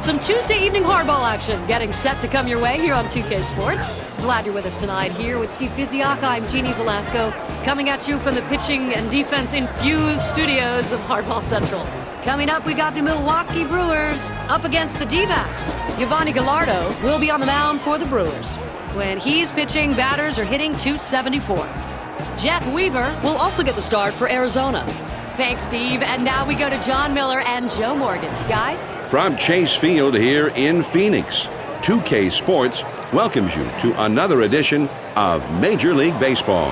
Some Tuesday evening hardball action getting set to come your way here on 2K Sports. Glad you're with us tonight here with Steve Physiak. I'm Jeannie Zelasco, coming at you from the pitching and defense-infused studios of Hardball Central. Coming up, we got the Milwaukee Brewers up against the D-backs. Yovani Gallardo will be on the mound for the Brewers. When he's pitching, batters are hitting .274. Jeff Weaver will also get the start for Arizona. Thanks, Steve. And now we go to John Miller and Joe Morgan. Guys? From Chase Field here in Phoenix, 2K Sports welcomes you to another edition of Major League Baseball.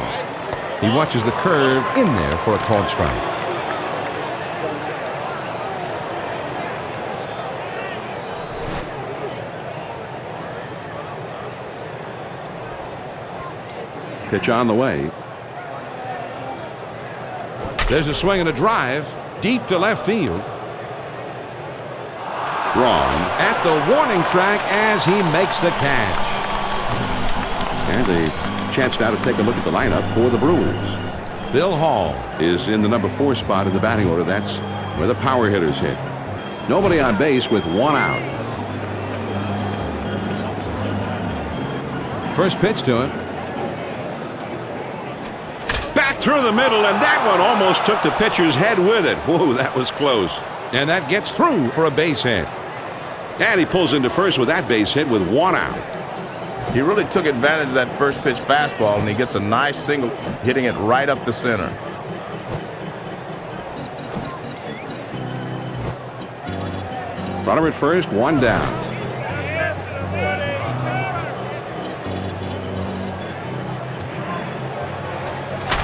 He watches the curve in there for a called strike. Pitch on the way. There's a swing and a drive deep to left field. Braun at the warning track as he makes the catch. And a chance now to take a look at the lineup for the Brewers. Bill Hall is in the number 4 spot in the batting order. That's where the power hitters hit. Nobody on base with 1 out. First pitch to him. Back through the middle, and that one almost took the pitcher's head with it. Whoa, that was close. And that gets through for a base hit. And he pulls into first with that base hit with 1 out. He really took advantage of that first pitch fastball, and he gets a nice single, hitting it right up the center. Runner at first, 1 down.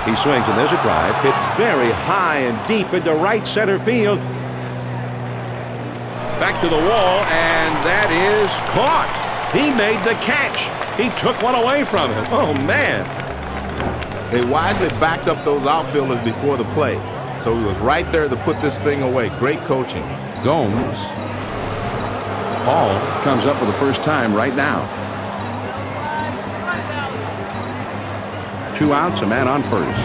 He swings, and there's a drive hit very high and deep into right center field. Back to the wall, and that is caught. He made the catch. He took one away from him. Oh, man. They wisely backed up those outfielders before the play, so he was right there to put this thing away. Great coaching. Gomes. Hall comes up for the first time right now. 2 outs, a man on first.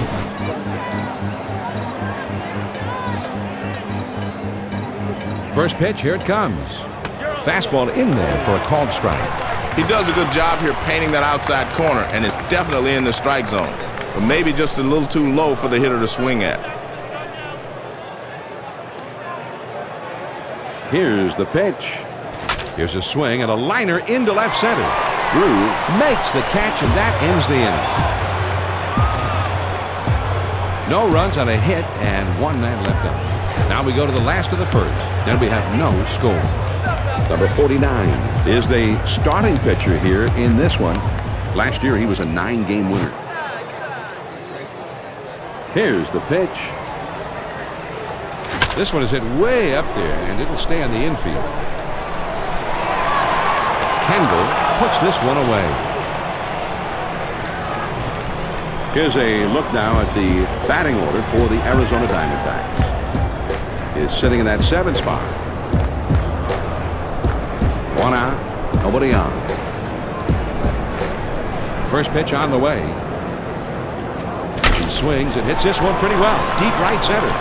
First pitch, here it comes. Fastball in there for a called strike. He does a good job here painting that outside corner, and it's definitely in the strike zone, but maybe just a little too low for the hitter to swing at. Here's the pitch. Here's a swing and a liner into left center. Drew makes the catch, and that ends the inning. No runs on a hit and 1 man left on. Now we go to the last of the first. Then we have no score. Number 49 is the starting pitcher here in this one. Last year he was a 9-game winner. Here's the pitch. This one is hit way up there, and it'll stay on the infield. Kendall puts this one away. Here's a look now at the batting order for the Arizona Diamondbacks. Is sitting in that 7th spot. 1 out, nobody on. First pitch on the way. He swings and hits this one pretty well. Deep right center.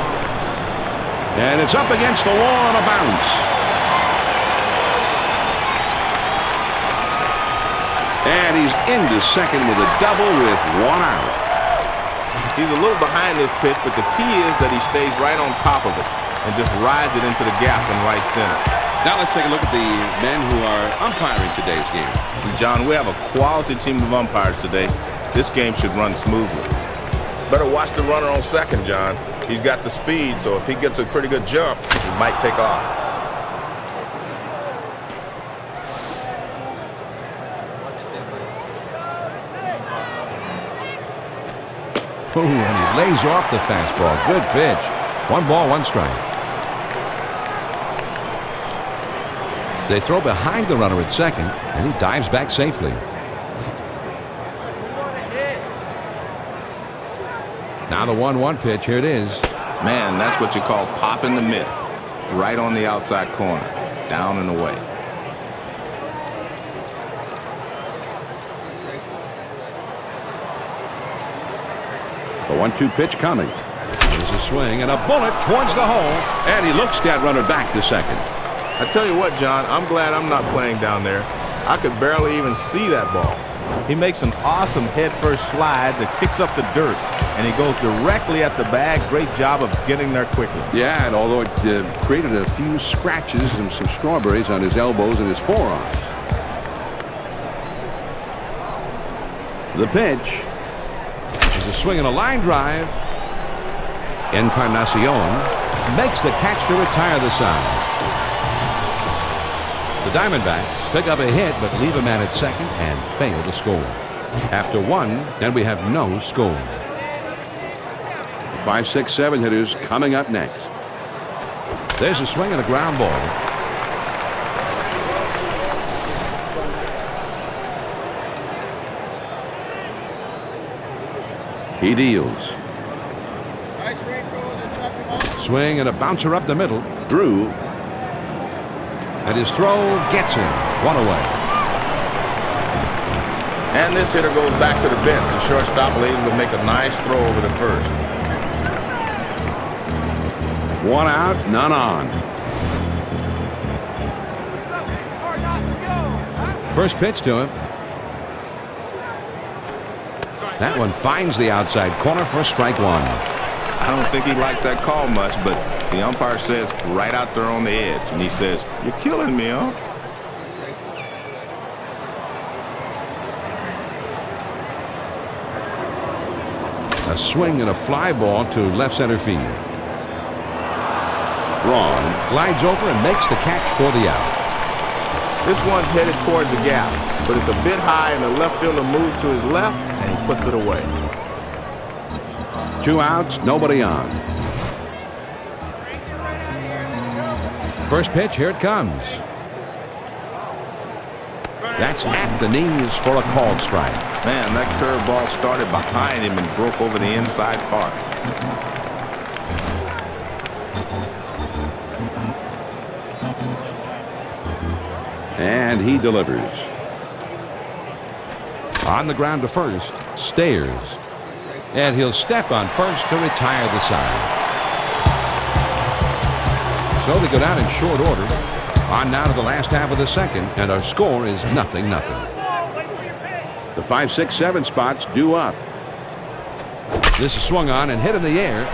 And it's up against the wall on a bounce. And he's into second with a double with 1 out. He's a little behind this pitch, but the key is that he stays right on top of it and just rides it into the gap in right center. Now let's take a look at the men who are umpiring today's game. John, we have a quality team of umpires today. This game should run smoothly. Better watch the runner on second, John. He's got the speed, so if he gets a pretty good jump, he might take off. Oh, and he lays off the fastball. Good pitch. 1 ball, 1 strike. They throw behind the runner at second, and he dives back safely. Now the 1-1 pitch. Here it is. Man, that's what you call popping the mitt. Right on the outside corner. Down and away. The 1-2 pitch coming. There's a swing and a bullet towards the hole, and he looks that runner back to second. I tell you what, John, I'm glad I'm not playing down there. I could barely even see that ball. He makes an awesome head-first slide that kicks up the dirt, and he goes directly at the bag. Great job of getting there quickly. Yeah, and although it created a few scratches and some strawberries on his elbows and his forearms. The pitch is a swing and a line drive. Encarnacion makes the catch to retire the side. The Diamondbacks pick up a hit but leave a man at second and fail to score. After one, and we have no score. The 5, 6, 7 hitters coming up next. There's a swing and a ground ball. He deals. Swing and a bouncer up the middle. Drew. And his throw gets him. One away. And this hitter goes back to the bench. The shortstop was able to make a nice throw over the first. One out, none on. First pitch to him. That one finds the outside corner for strike one. I don't think he likes that call much, but the umpire says right out there on the edge, and he says, "You're killing me, huh?" A swing and a fly ball to left center field. Braun glides over and makes the catch for the out. This one's headed towards the gap, but it's a bit high, and the left fielder moves to his left, and he puts it away. 2 outs, nobody on. First pitch, here it comes. That's at the knees for a called strike. Man, that curveball started behind him and broke over the inside part. And he delivers. On the ground to first, Stairs. And he'll step on first to retire the side. So they go down in short order. On now to the last half of the second, and our score is 0-0. The 5, 6, 7 spots due up. This is swung on and hit in the air.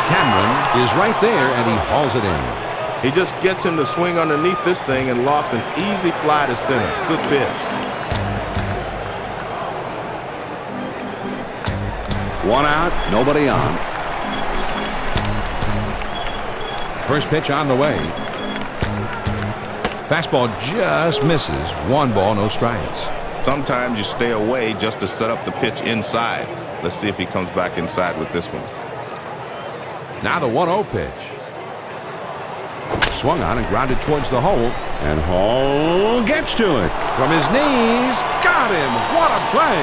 Cameron is right there, and he hauls it in. He just gets him to swing underneath this thing and lofts an easy fly to center. Good pitch. 1 out, nobody on. First pitch on the way. Fastball just misses. 1 ball, no strikes. Sometimes you stay away just to set up the pitch inside. Let's see if he comes back inside with this one. Now the 1-0 pitch. Swung on and grounded towards the hole. And Hall gets to it. From his knees. Got him. What a play.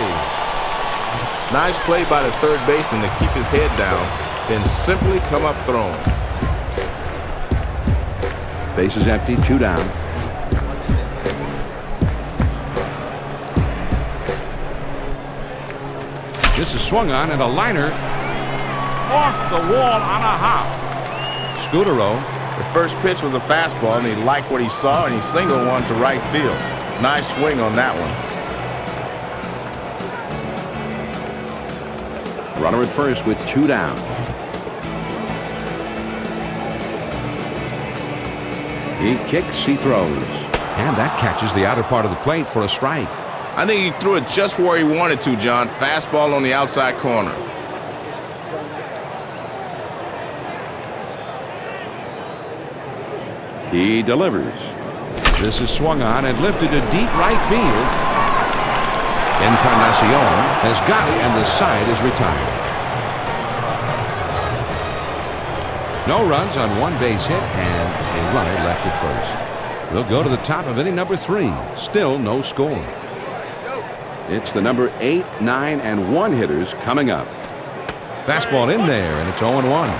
Nice play by the third baseman to keep his head down, then simply come up throwing. Base is empty, 2 down. This is swung on and a liner off the wall on a hop. Scudero. The first pitch was a fastball, and he liked what he saw, and he singled one to right field. Nice swing on that one. Runner at first with 2 down. He kicks, he throws. And that catches the outer part of the plate for a strike. I think he threw it just where he wanted to, John. Fastball on the outside corner. He delivers. This is swung on and lifted to deep right field. Encarnacion has got it, and the side is retired. No runs on 1 base hit and a runner left at first. We'll go to the top of inning number 3. Still no score. It's the number 8, 9, and 1 hitters coming up. Fastball in there, and it's 0-1.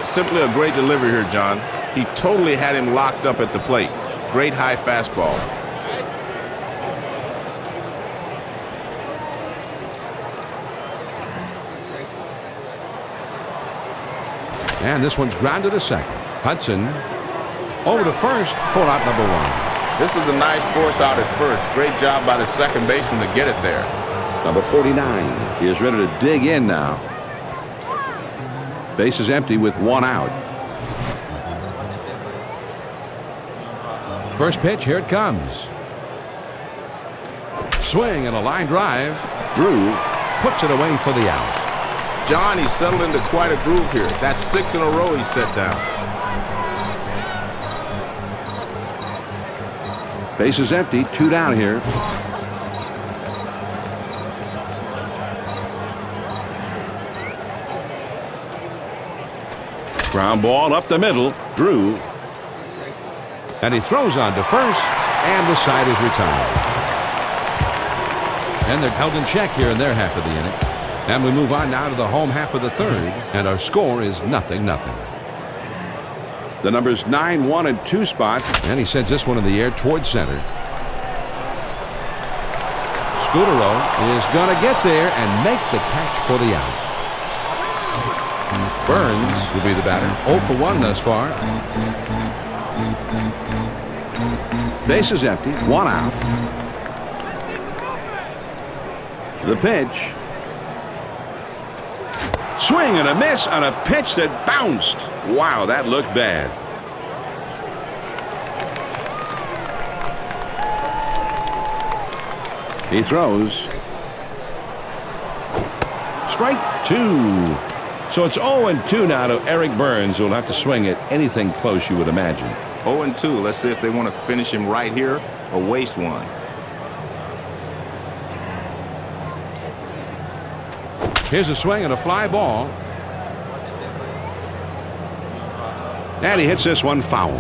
Simply a great delivery here, John. He totally had him locked up at the plate. Great high fastball. And this one's grounded to second. Hudson over to first for out number 1. This is a nice force out at first. Great job by the second baseman to get it there. Number 49 is ready to dig in now. Base is empty with 1 out. First pitch, here it comes. Swing and a line drive. Drew Puts it away for the out. John, he's settled into quite a groove here. That's 6 in a row he's set down. Base is empty. 2 down here. Ground ball up the middle. Drew. And he throws on to first, and the side is retired. And they're held in check here in their half of the inning. And we move on now to the home half of the third, and our score is 0-0. The numbers 9, 1, and 2 spot. And he sends this one in the air towards center. Scudero is going to get there and make the catch for the out. Burns will be the batter. 0 for 1 thus far. Base is empty. 1 out. The pitch. Swing and a miss on a pitch that bounced. Wow, that looked bad. He throws. Strike 2. So it's 0-2 now to Eric Burns, who'll have to swing at anything close, you would imagine. 0-2. Let's see if they want to finish him right here or waste one. Here's a swing and a fly ball. And he hits this one foul.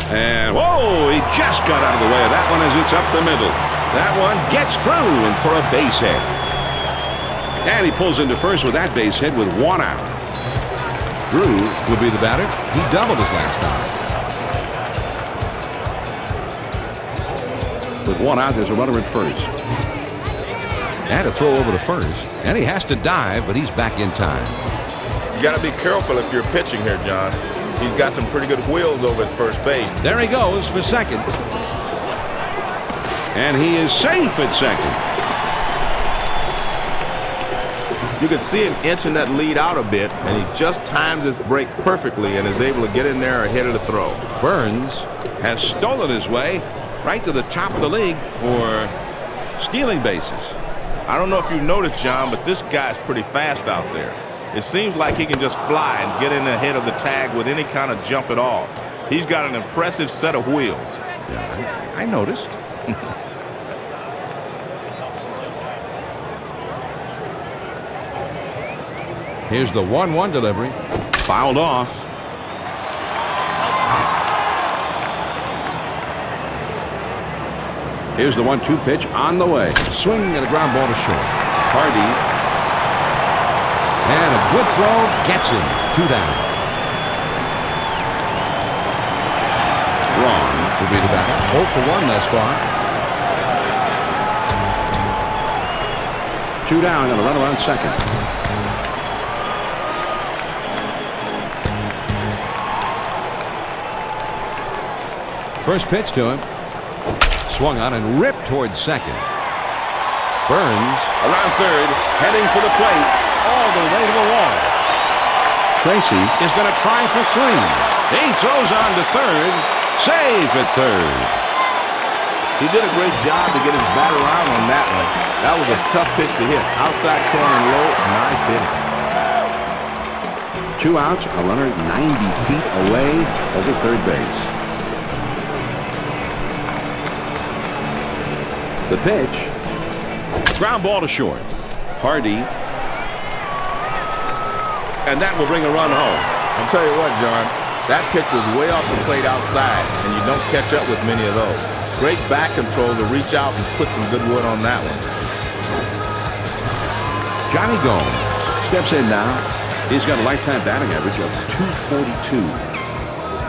And whoa, he just got out of the way of that one as it's up the middle. That one gets through and for a base hit. And he pulls into first with that base hit with 1 out. Drew will be the batter. He doubled his last time. With 1 out, there's a runner at first. And a throw over to first. And he has to dive, but he's back in time. You got to be careful if you're pitching here, John. He's got some pretty good wheels over at first base. There he goes for second. And he is safe at second. You can see him inching that lead out a bit, and he just times his break perfectly and is able to get in there ahead of the throw. Burns has stolen his way right to the top of the league for stealing bases. I don't know if you've noticed, John, but this guy's pretty fast out there. It seems like he can just fly and get in ahead of the tag with any kind of jump at all. He's got an impressive set of wheels. Yeah, I noticed. Here's the 1-1 delivery. Fouled off. Here's the 1-2 pitch on the way. Swing and a ground ball to short. Hardy. And a good throw gets him. 2 down. Wrong. Will be the batter. 0 for 1 thus far. 2 down and a runner on second. First pitch to him. Swung on and ripped towards second. Burns Around third, heading for the plate, all the way to the wall. Tracy is going to try for 3. He throws on to third, safe at third. He did a great job to get his bat around on that one. That was a tough pitch to hit. Outside corner and low, nice hitting. 2 outs, a runner 90 feet away over third base. The pitch. Ground ball to short. Hardy. And that will bring a run home. I'll tell you what, John, that pitch was way off the plate outside, and you don't catch up with many of those. Great back control to reach out and put some good wood on that one. Johnny Gomes steps in now. He's got a lifetime batting average of .242.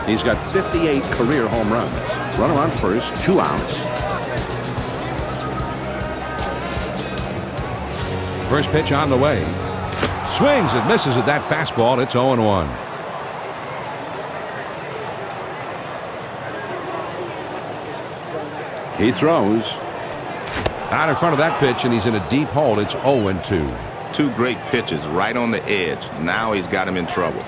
He's got 58 career home runs. Runner on first, 2 outs. First pitch on the way. Swings and misses at that fastball. It's 0-1. He throws. Out in front of that pitch, and he's in a deep hole. It's 0-2. Two great pitches right on the edge. Now he's got him in trouble.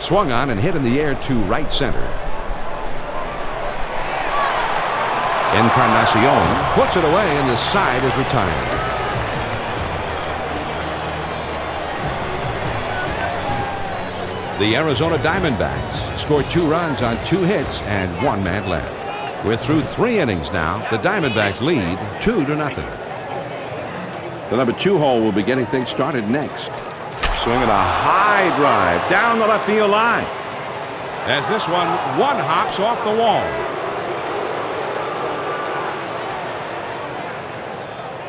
Swung on and hit in the air to right center. Encarnacion puts it away, and the side is retired. The Arizona Diamondbacks scored 2 runs on 2 hits and 1 man left. We're through 3 innings now. The Diamondbacks lead 2-0. The number 2 hole will be getting things started next. Swinging a high drive down the left field line. As this one hops off the wall.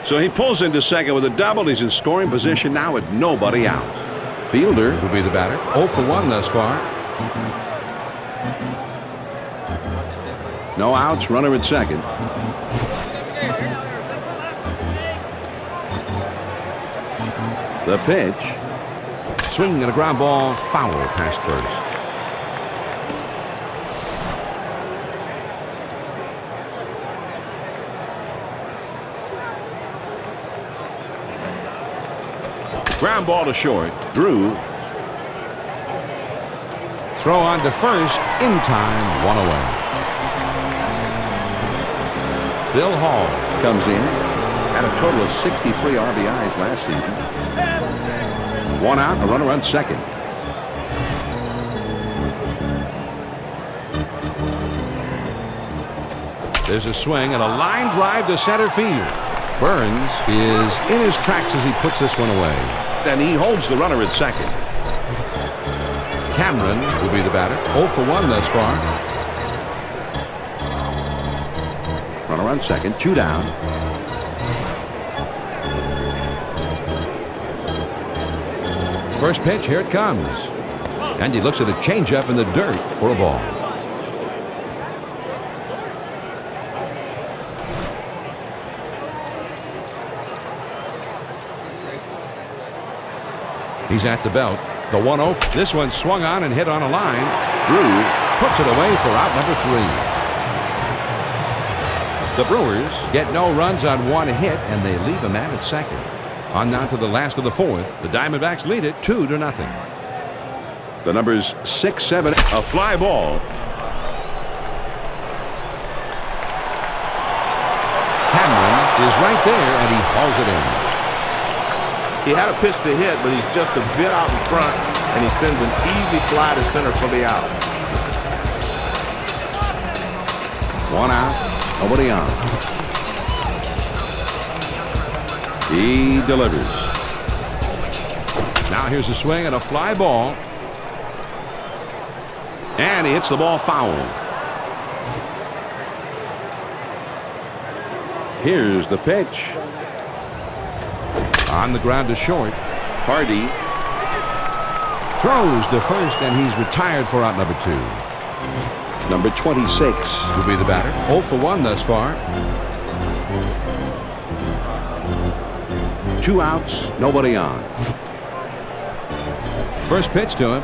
So he pulls into second with a double. He's in scoring position now with nobody out. Fielder will be the batter. 0 for 1 thus far. No outs, runner at second. The pitch. Swinging and a ground ball, foul past first. Ground ball to short. Drew. Throw on to first. In time. 1 away. Bill Hall Comes in. Had a total of 63 RBIs last season. 1 out, a runner on second. There's a swing and a line drive to center field. Burns is in his tracks as he puts this one away. And he holds the runner at second. Cameron will be the batter. 0 for 1 thus far. Runner on second, 2 down. First pitch, here it comes. And he looks at a changeup in the dirt for a ball. He's at the belt. The 1-0. This one swung on and hit on a line. Drew puts it away for out number 3. The Brewers get no runs on 1 hit, and they leave a man at second. On now to the last of the 4th. The Diamondbacks lead it 2-0. The numbers 6, 7, a fly ball. Cameron is right there, and he hauls it in. He had a pitch to hit, but he's just a bit out in front, and he sends an easy fly to center for the out. 1 out, nobody on. He delivers. Now here's a swing and a fly ball. And he hits the ball foul. Here's the pitch. On the ground to short. Hardy Throws to first, and he's retired for out number 2. Number 26 will be the batter. 0 for 1 thus far. 2 outs, nobody on. First pitch to him.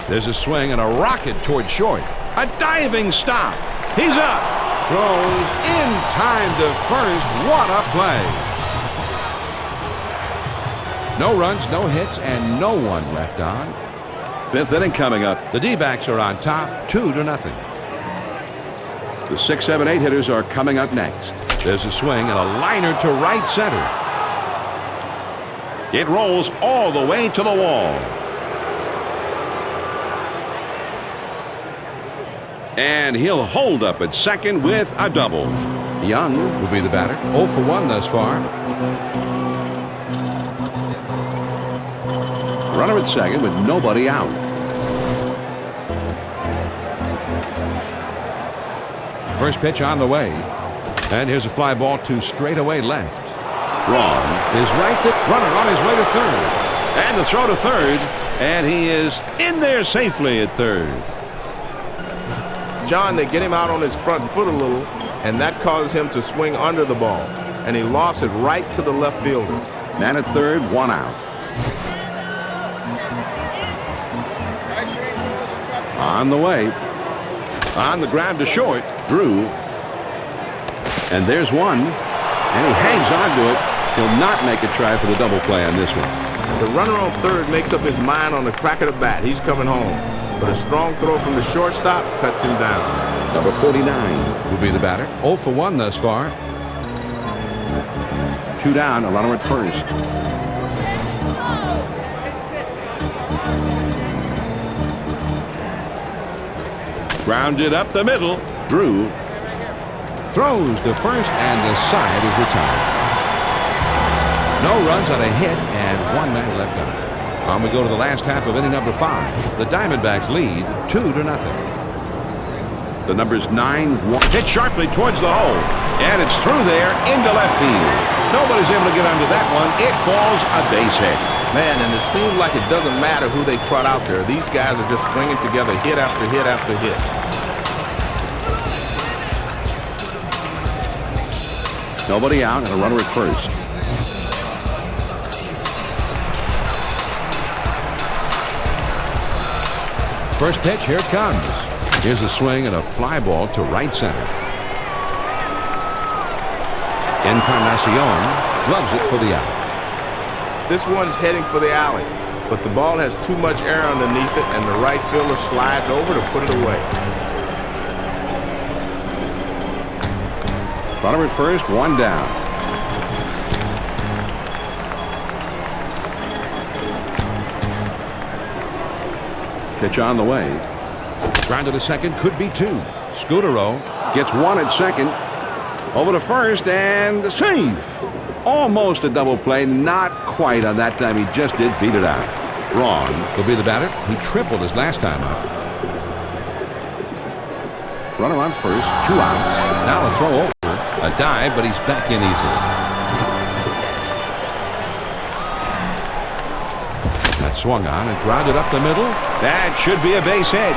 There's a swing and a rocket toward short. A diving stop. He's up. Throws in time to first. What a play. No runs, no hits, and no one left on. 5th inning coming up. The D-backs are on top, 2-0. The 6, 7, 8 hitters are coming up next. There's a swing and a liner to right center. It rolls all the way to the wall. And he'll hold up at second with a double. Young will be the batter. 0 for 1 thus far. Runner at second with nobody out. First pitch on the way. And here's a fly ball to straightaway left. Braun is right there. Runner on his way to third. And the throw to third. And he is in there safely at third. John, they get him out on his front foot a little, and that causes him to swing under the ball, and he lofts it right to the left fielder. Man at third, 1 out. On the way. On the ground to short. Drew. And there's one. And he hangs on to it. He'll not make a try for the double play on this one. The runner on third makes up his mind on the crack of the bat. He's coming home. But a strong throw from the shortstop cuts him down. Number 49 will be the batter. 0 for 1 thus far. 2 down, a runner at first. Grounded up the middle. Drew Throws to first, and the side is retired. No runs on a hit, and 1 man left on. We go to the last half of inning number 5. The Diamondbacks lead 2-0. The number's 9-1. Hit sharply towards the hole. And it's through there into left field. Nobody's able to get under that one. It falls a base hit. Man, and it seems like it doesn't matter who they trot out there. These guys are just stringing together hit after hit after hit. Nobody out and a runner at first. First pitch, here it comes. Here's a swing and a fly ball to right center. Encarnacion gloves it for the out. This one's heading for the alley, but the ball has too much air underneath it, and the right fielder slides over to put it away. Runner at first, 1 down. Pitch on the way. Ground to second, could be 2. Scutaro Gets 1 at second. Over to first, and save. Almost a double play. Not quite on that time. He just did beat it out. Wrong. will be the batter. He tripled his last time out. Runner on first, 2 outs. Now a throw over. A dive, but he's back in easily. That swung on and grounded up the middle. That should be a base hit.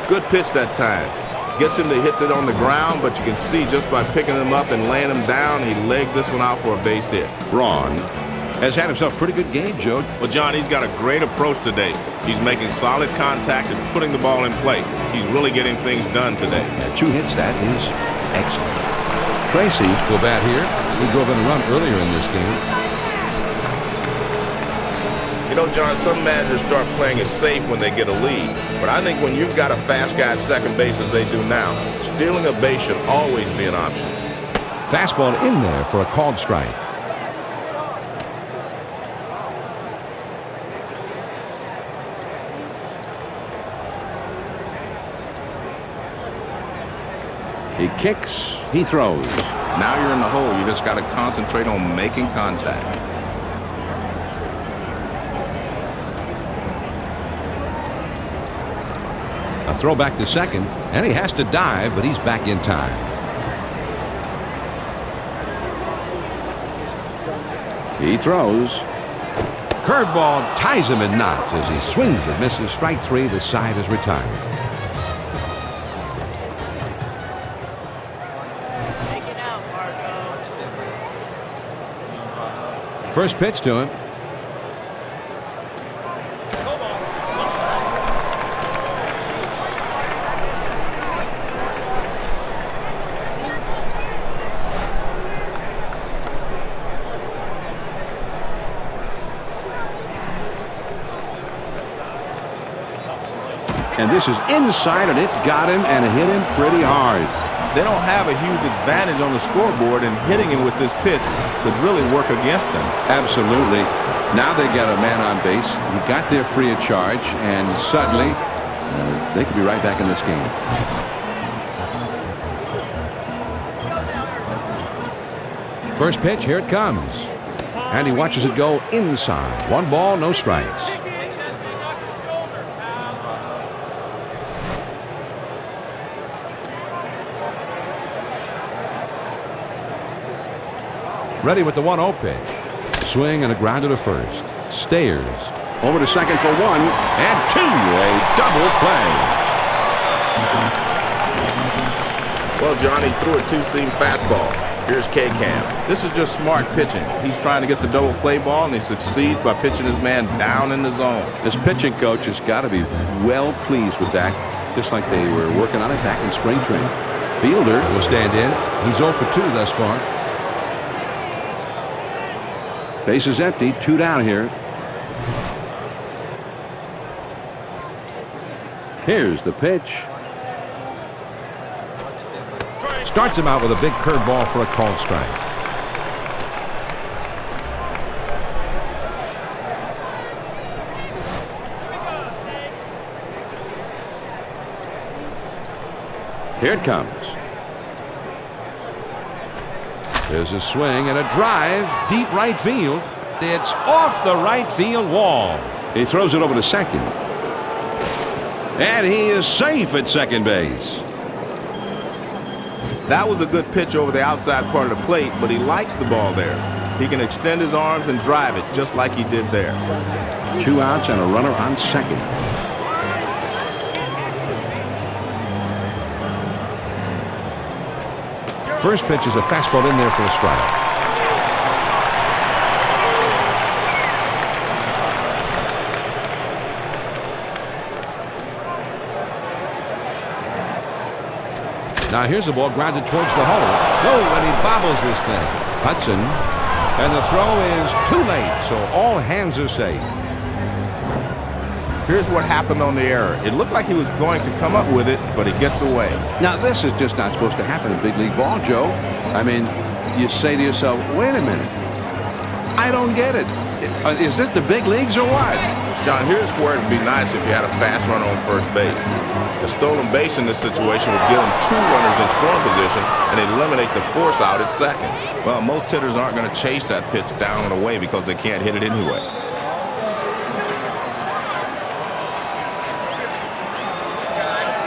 Good pitch that time. Gets him to hit it on the ground, but you can see just by picking him up and laying him down, he legs this one out for a base hit. Braun has had himself a pretty good game, Joe. Well, John, he's got a great approach today. He's making solid contact and putting the ball in play. He's really getting things done today. 2 hits, that is excellent. Tracy Go bat here. He drove in a run earlier in this game. You know, John, some managers start playing it safe when they get a lead. But I think when you've got a fast guy at second base as they do now, stealing a base should always be an option. Fastball in there for a called strike. He kicks, he throws. Now you're in the hole. You just got to concentrate on making contact. A throw back to second, and he has to dive, but he's back in time. He throws. Curveball ties him in knots as he swings and misses. Strike 3. The side is retired. First pitch to him. And this is inside, and it got him and hit him pretty hard. They don't have a huge advantage on the scoreboard, and hitting him with this pitch could really work against them. Absolutely. Now they got a man on base. He got there free of charge, and suddenly they could be right back in this game. First pitch, here it comes. And he watches it go inside. 1 ball, no strikes. Ready with the 1-0 pitch. Swing and a grounder to first. Stayers Over to second for 1 and 2. A double play. Well, Johnny threw a two-seam fastball. Here's K-Cam. This is just smart pitching. He's trying to get the double play ball, and he succeeds by pitching his man down in the zone. This pitching coach has got to be well pleased with that, just like they were working on it back in spring training. Fielder will stand in. He's 0 for 2 thus far. Base is empty. 2 down here. Here's the pitch. Starts him out with a big curveball for a called strike. Here it comes. There's a swing and a drive. Deep right field. It's off the right field wall. He throws it over to second. And he is safe at second base. That was a good pitch over the outside part of the plate, but he likes the ball there. He can extend his arms and drive it just like he did there. 2 outs and a runner on second. First pitch is a fastball in there for a strike. Now here's the ball grounded towards the hole. Oh, and he bobbles this thing. Hudson. And the throw is too late, so all hands are safe. Here's what happened on the error. It looked like he was going to come up with it, but he gets away. Now this is just not supposed to happen in big league ball, Joe. I mean, you say to yourself, wait a minute. I don't get it. Is this the big leagues or what? John, here's where it'd be nice if you had a fast runner on first base. A stolen base in this situation would give him 2 runners in scoring position and eliminate the force out at second. Well, most hitters aren't going to chase that pitch down and away because they can't hit it anyway.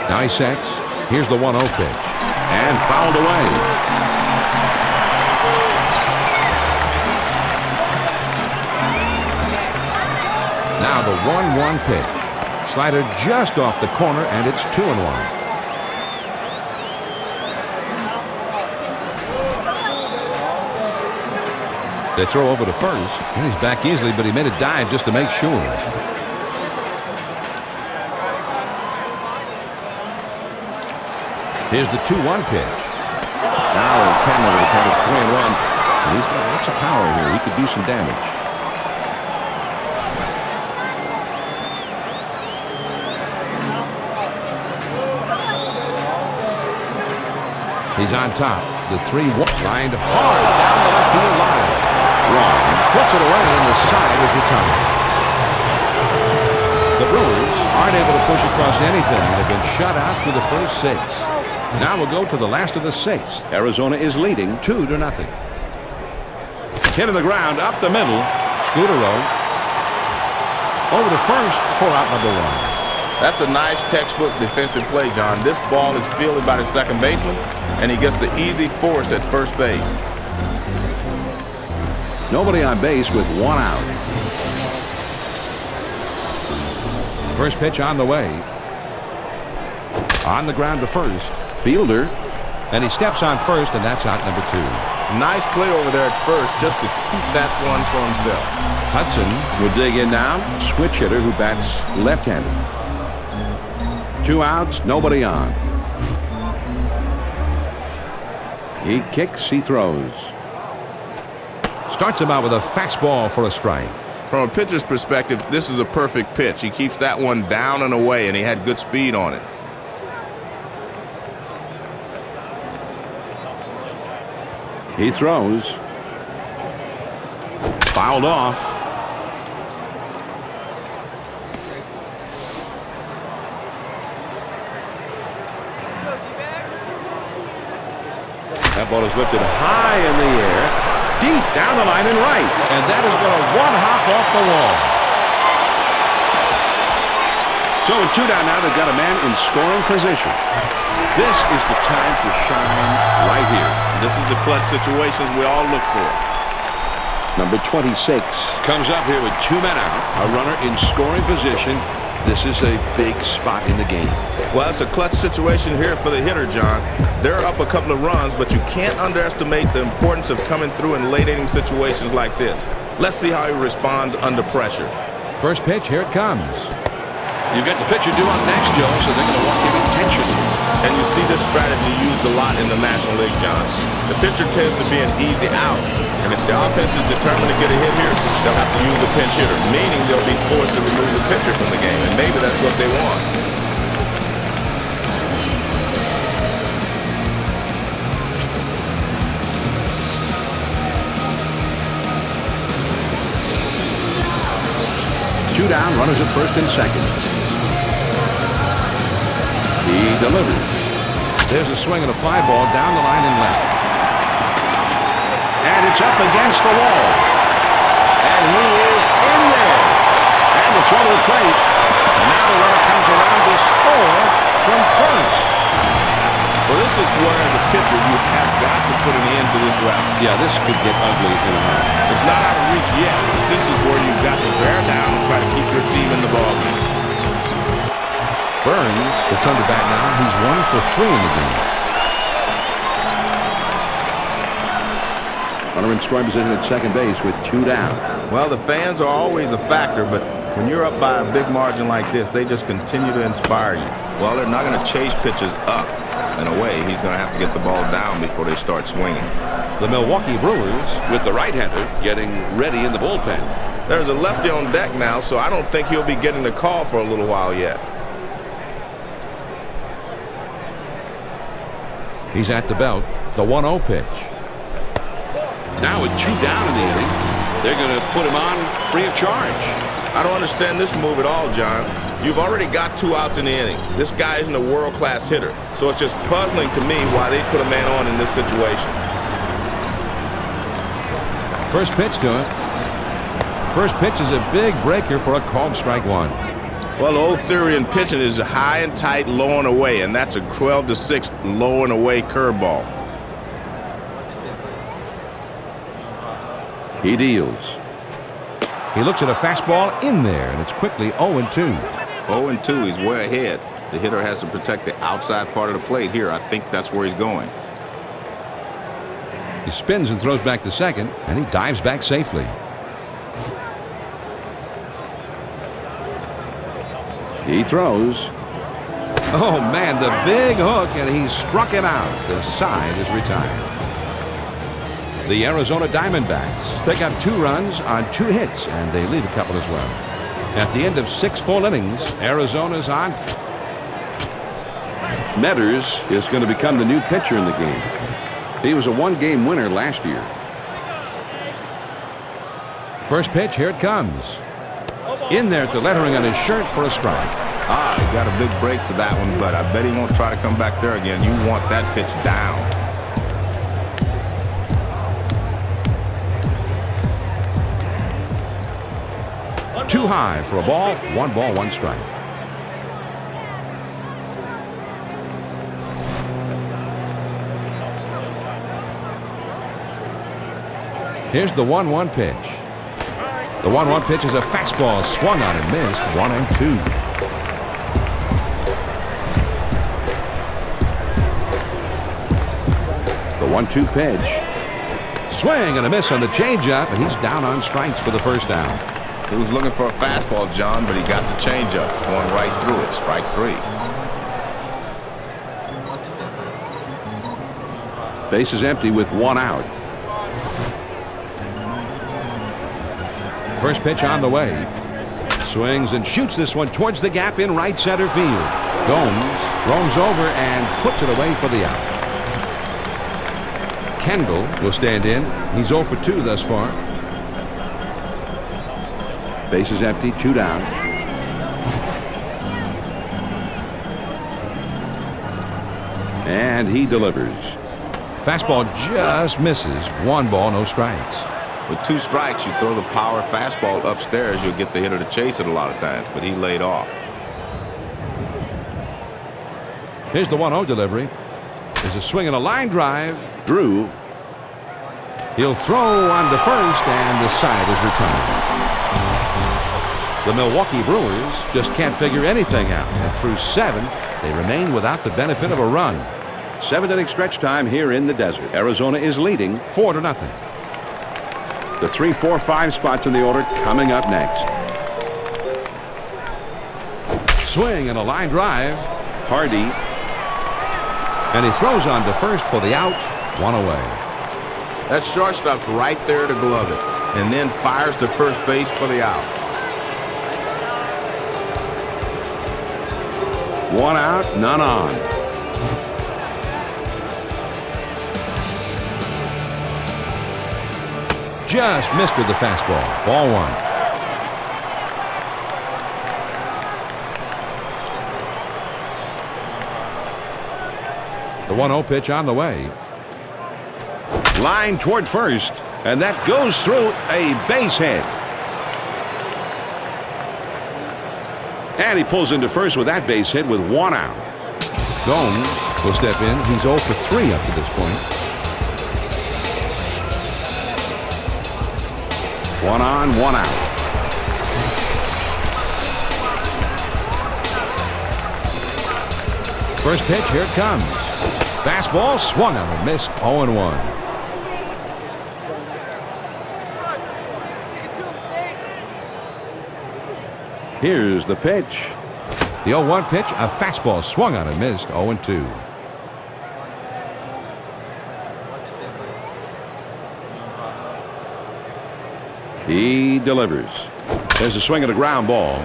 Now he sets. Here's the 1-0 pitch. And fouled away. Now the 1-1 pitch. Slider just off the corner, and it's 2-1. They throw over to first, and he's back easily, but he made a dive just to make sure. Here's the 2-1 pitch. Now Canada had a 3-1. He's got lots of power here. He could do some damage. He's on top. The 3-1 lined hard down the left field line. Wrong. Puts it away, and the side is retired. The Brewers aren't able to push across anything and have been shut out through the first 6. Now we'll go to the last of the 6. Arizona is leading 2-0. Hit on the ground, up the middle. Scudero over to first for out number 1. That's a nice textbook defensive play, John. This ball is fielded by the second baseman, and he gets the easy force at first base. Nobody on base with 1 out. First pitch on the way. On the ground to first. Fielder. And he steps on first, and that's out number 2. Nice play over there at first just to keep that one for himself. Hudson will dig in now. Switch hitter who bats left-handed. 2 outs, nobody on. He kicks, he throws. Starts him out with a fastball for a strike. From a pitcher's perspective, this is a perfect pitch. He keeps that one down and away, and he had good speed on it. He throws. Fouled off. That ball is lifted high in the air, deep down the line and right. And that is going to one-hop off the wall. So with 2 down now, they've got a man in scoring position. This is the time to shine right here. This is the clutch situations we all look for. Number 26 comes up here with 2 men out, a runner in scoring position, This is a big spot in the game. Well, it's a clutch situation here for the hitter, John. They're up a couple of runs, but you can't underestimate the importance of coming through in late-inning situations like this. Let's see how he responds under pressure. First pitch, here it comes. You've got the pitcher due up next, Joe, so they're going to walk him intentionally. And you see this strategy used a lot in the National League, John. The pitcher tends to be an easy out. And if the offense is determined to get a hit here, they'll have to use a pinch hitter, meaning they'll be forced to remove the pitcher from the game. And maybe that's what they want. Two down, runners at first and second. He delivers. There's a swing and a fly ball down the line and left. And it's up against the wall. And he is in there. And the throw to the plate. And now the runner comes around to score from first. Well, this is where, as a pitcher, you have got to put an end to this route. Yeah, this could get ugly in a hurry. It's not out of reach yet, but this is where you've got to bear down and try to keep your team in the ballgame. Burns will come to bat now. He's 1 for 3 in the game. Runner in scoring position at second base with 2 down. Well, the fans are always a factor, but when you're up by a big margin like this, they just continue to inspire you. Well, they're not going to chase pitches up. In a way, he's going to have to get the ball down before they start swinging. The Milwaukee Brewers With the right-hander getting ready in the bullpen. There's a lefty on deck now, so I don't think he'll be getting the call for a little while yet. He's at the belt. The 1-0 pitch. Now with 2 down in the inning, they're going to put him on free of charge. I don't understand this move at all, John. You've already got 2 outs in the inning. This guy isn't a world-class hitter, so it's just puzzling to me why they put a man on in this situation. First pitch to him. First pitch is a big breaker for a called strike 1. Well, the old theory in pitching is high and tight, low and away, and that's a 12-6 low and away curveball. He deals. He looks at a fastball in there, and it's quickly 0-2. 0-2, he's way ahead. The hitter has to protect the outside part of the plate here. I think that's where he's going. He spins and throws back to second, and he dives back safely. He throws. Oh, man, the big hook, and he struck him out. The side is retired. The Arizona Diamondbacks pick up 2 runs on 2 hits, and they leave a couple as well. At the end of 6 full innings, Arizona's on. Metters is going to become the new pitcher in the game. He was a 1-game winner last year. First pitch, here it comes. In there at the lettering on his shirt for a strike. He got a big break to that one, but I bet he won't try to come back there again. You want that pitch down. Too high for a ball. 1 ball, 1 strike. Here's the 1-1 pitch. The 1-1 pitch is a fastball swung on and missed. 1-2. The 1-2 pitch. Swing and a miss on the changeup, and he's down on strikes for the first down. He was looking for a fastball, John, but he got the changeup. Swung right through it. Strike 3. Base is empty with 1 out. First pitch on the way. Swings and shoots this one towards the gap in right center field. Gomes roams over and puts it away for the out. Kendall will stand in. He's 0 for 2 thus far. Base is empty, 2 down. And he delivers. Fastball just misses. 1 ball, no strikes. With 2 strikes, you throw the power fastball upstairs, you'll get the hitter to chase it a lot of times, but he laid off. Here's the 1-0 delivery. There's a swing and a line drive. Drew. He'll throw on to first, and the side is retired. The Milwaukee Brewers just can't figure anything out, and through 7, they remain without the benefit of a run. 7th inning stretch time here in the desert. Arizona is leading 4-0. The 3, 4, 5 spots in the order coming up next. Swing and a line drive. Hardy. And he throws on to first for the out. 1 away. That shortstop's right there to glove it, and then fires to first base for the out. 1 out, none on. Just missed with the fastball. Ball 1. The 1-0 pitch on the way. Line toward first, and that goes through a base hit. And he pulls into first with that base hit with 1 out. Gomes will step in. He's 0 for 3 up to this point. 1 on, 1 out. First pitch, here it comes. Fastball swung on and missed. 0-1. Here's the pitch. The 0-1 pitch, a fastball swung on and missed. 0-2. He delivers. There's a swing at a ground ball.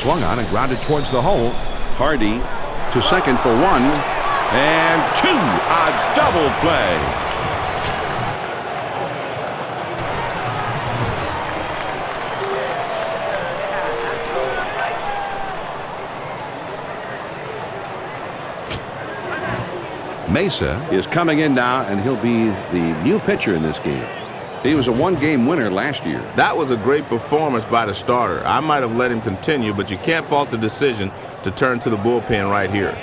Swung on and grounded towards the hole. Hardy to second for 1 and 2. A double play. Mesa Is coming in now, and he'll be the new pitcher in this game. He was a 1-game winner last year. That was a great performance by the starter. I might have let him continue, but you can't fault the decision to turn to the bullpen right here.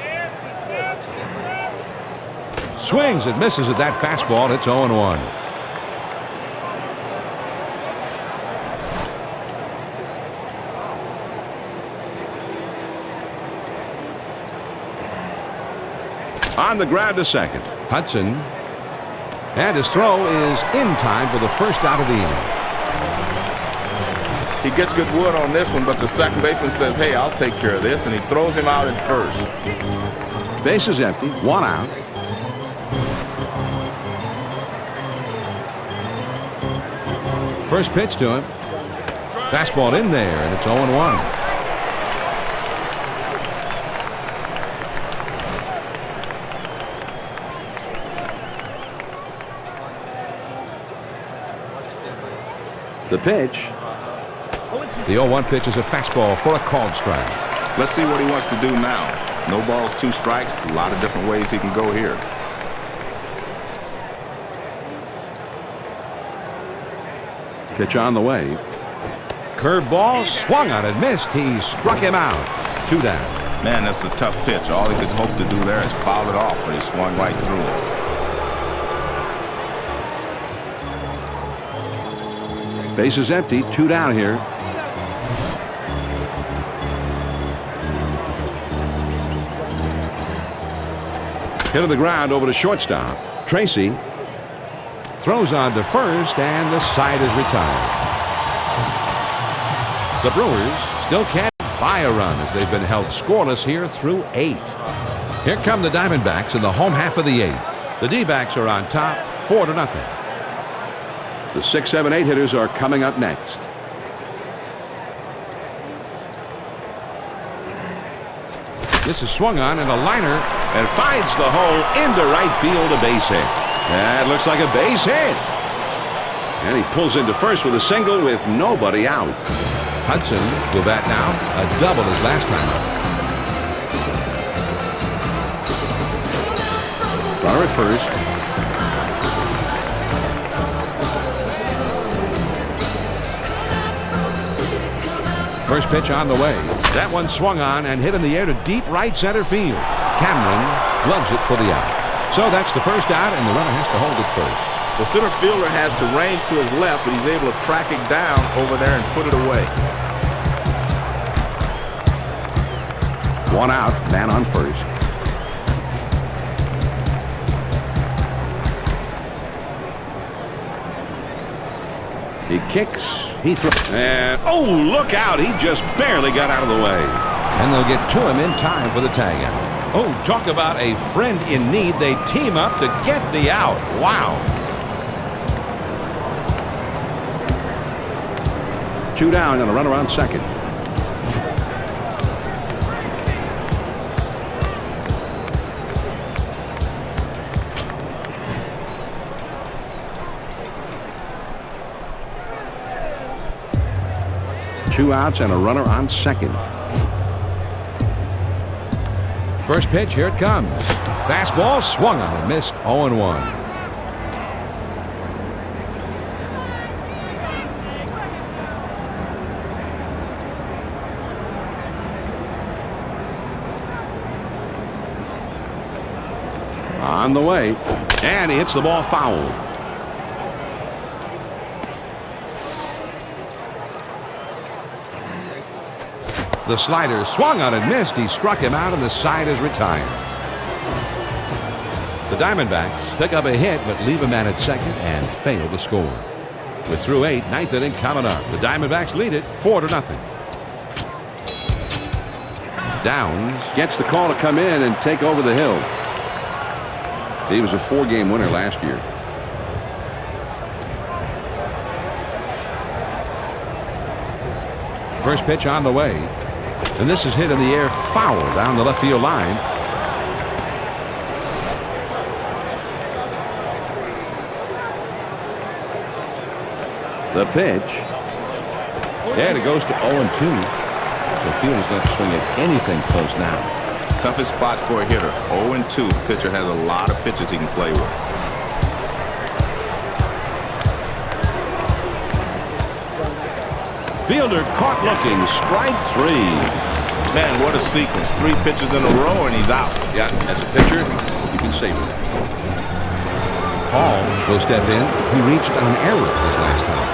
swings and misses at that fastball. It's 0-1. On the ground to second. Hudson. And his throw is in time for the first out of the inning. He gets good wood on this one, but the second baseman says, hey, I'll take care of this, and he throws him out at first. Base is empty. 1 out. First pitch to him. Fastball in there, and it's 0-1. The pitch. The 0-1 pitch is a fastball for a called strike. Let's see what he wants to do now. No balls, 2 strikes. A lot of different ways he can go here. Pitch on the way. Curveball swung on and missed. He struck him out. 2 down. Man, that's a tough pitch. All he could hope to do there is foul it off, but he swung right through it. Base is empty. 2 down here. Hit on the ground over to shortstop. Tracy throws on to first, and the side is retired. The Brewers still can't buy a run as they've been held scoreless here through 8. Here come the Diamondbacks in the home half of the 8th. The D-backs are on top 4-0. The 6, 7, 8 hitters are coming up next. This is swung on and a liner. And finds the hole into right field, a base hit. That looks like a base hit. And he pulls into first with a single with nobody out. Hudson will bat now. A double his last time up. Runner at first. First pitch on the way. That one swung on and hit in the air to deep right center field. Cameron gloves it for the out. So that's the first out, and the runner has to hold it first. The center fielder has to range to his left, but he's able to track it down over there and put it away. One out, man on first. He kicks, he throws, and oh, look out, he just barely got out of the way. And they'll get to him in time for the tag out. Oh, talk about a friend in need. They team up to get the out. Wow. 2 down and a runner on second. Two outs and a runner on second. First pitch, here it comes. Fastball swung on and missed. 0-1. On the way, and he hits the ball foul. The slider swung on and missed. He struck him out, and the side is retired. The Diamondbacks pick up a hit, but leave a man at second and fail to score. We're through 8, ninth inning coming up. The Diamondbacks lead it 4-0. Downs gets the call to come in and take over the hill. He was a 4-game winner last year. First pitch on the way. And this is hit in the air foul down the left field line. The pitch. And it goes to 0-2. The field is not swinging anything close now. Toughest spot for a hitter. 0-2. The pitcher has a lot of pitches he can play with. Fielder caught looking. Strike 3. Man, what a sequence. 3 pitches in a row and he's out. Yeah, as a pitcher, you can save it. Paul will step in. He reached on error his last time.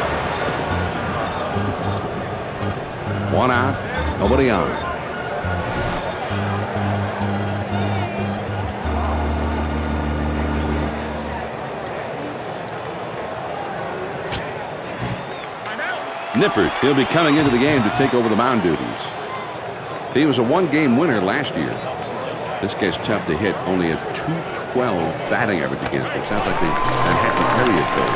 1 out, nobody on. Nippert, he'll be coming into the game to take over the mound duties. He was a 1-game winner last year. This guy's tough to hit. Only a .212 batting average against him. Sounds like the unhappy period though.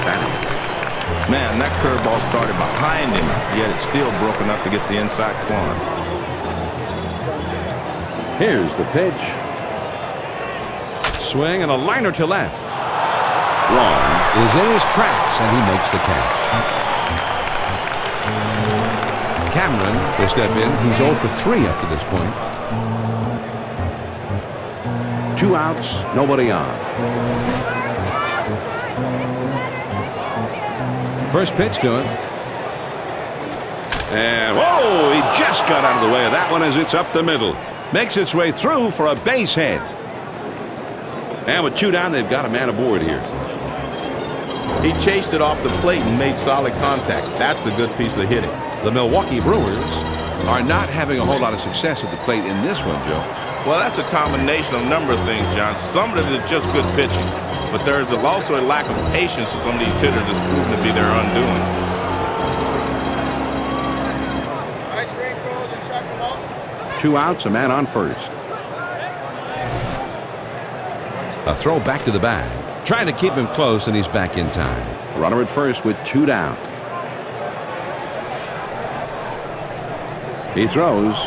Batting average. Man, that curveball started behind him, yet it's still broke enough to get the inside corner. Here's the pitch. Swing and a liner to left. Wrong. Is in his tracks, and he makes the catch. Cameron will step in. He's 0 for 3 up to this point. 2 outs, nobody on. First pitch to him. And whoa, he just got out of the way of that one as it's up the middle. Makes its way through for a base hit. And with 2 down, they've got a man aboard here. He chased it off the plate and made solid contact. That's a good piece of hitting. The Milwaukee Brewers are not having a whole lot of success at the plate in this one, Joe. Well, that's a combination of a number of things, John. Some of it is just good pitching, but there's also a lack of patience to some of these hitters that's proven to be their undoing. Nice raincoat and check them out. 2 outs, a man on first. A throw back to the bag. Trying to keep him close, and he's back in time. Runner at first with 2 down. He throws.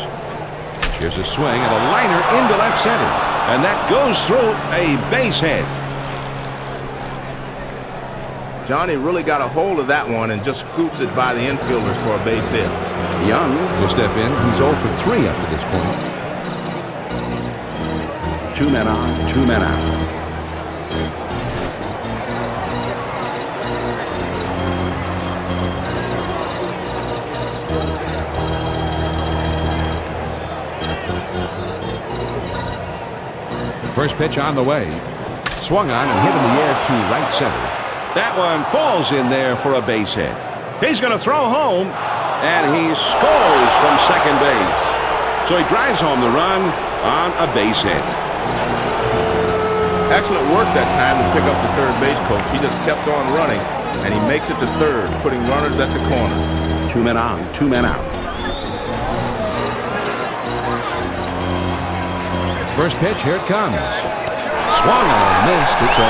Here's a swing and a liner into left center. And that goes through a base hit. Johnny really got a hold of that one and just scoots it by the infielders for a base hit. Young will step in. He's 0 for 3 up to this point. 2 men on, 2 men out. First pitch on the way. Swung on and hit in the air to right center. That one falls in there for a base hit. He's going to throw home, and he scores from second base. So he drives home the run on a base hit. Excellent work that time to pick up the third base coach. He just kept on running, and he makes it to third, putting runners at the corner. 2 men on, 2 men out. First pitch, here it comes. Swung on and missed. It's 0-1.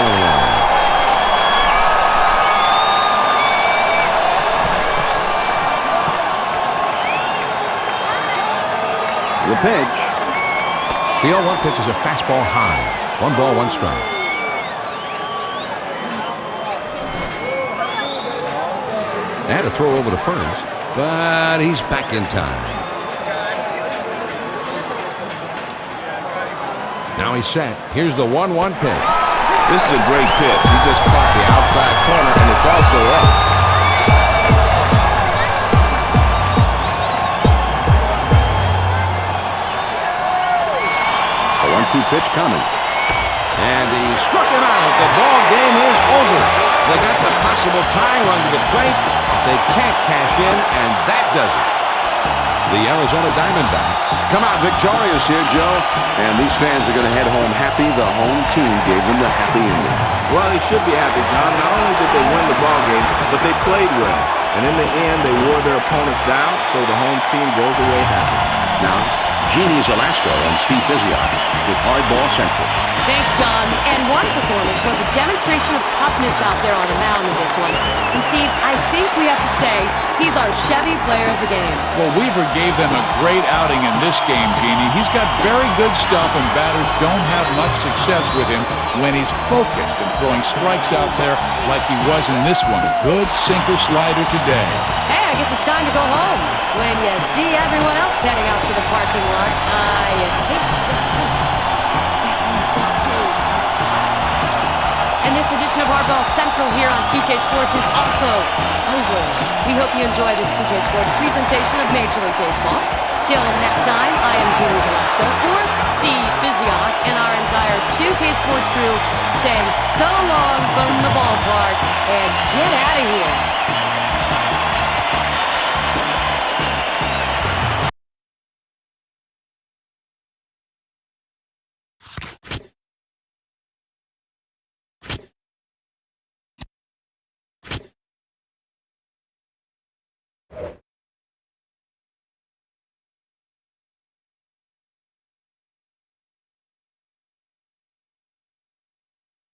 The pitch. The 0-1 pitch is a fastball high. 1 ball, 1 strike. And a throw over to first, but he's back in time. Now he's set. Here's the 1-1 pitch. This is a great pitch. He just caught the outside corner, and it's also up. A 1-2 pitch coming. And he struck him out. The ball game is over. They got the possible tying run to the plate. They can't cash in, and that does it. The Arizona Diamondbacks Come out victorious here, Joe. And these fans are going to head home happy. The home team gave them the happy ending. Well, they should be happy, John. Not only did they win the ball game, but they played well. And in the end, they wore their opponents down, so the home team goes away happy. Now, Jeannie Zelasco and Steve Fiziak with Hardball Central. Thanks, John. And one performance was a demonstration of toughness out there on the mound in this one. And Steve, I think we have to say he's our Chevy player of the game. Well, Weaver gave them a great outing in this game, Jeannie. He's got very good stuff, and batters don't have much success with him when he's focused and throwing strikes out there like he was in this one. Good sinker slider today. Hey, I guess it's time to go home. When you see everyone else heading out to the parking lot, you take the And this edition of Hardball Central here on 2K Sports is also over. We hope you enjoy this 2K Sports presentation of Major League Baseball. Till next time, I am Jeannie Zelasco for Steve Fiziak and our entire 2K Sports crew saying so long from the ballpark and get out of here.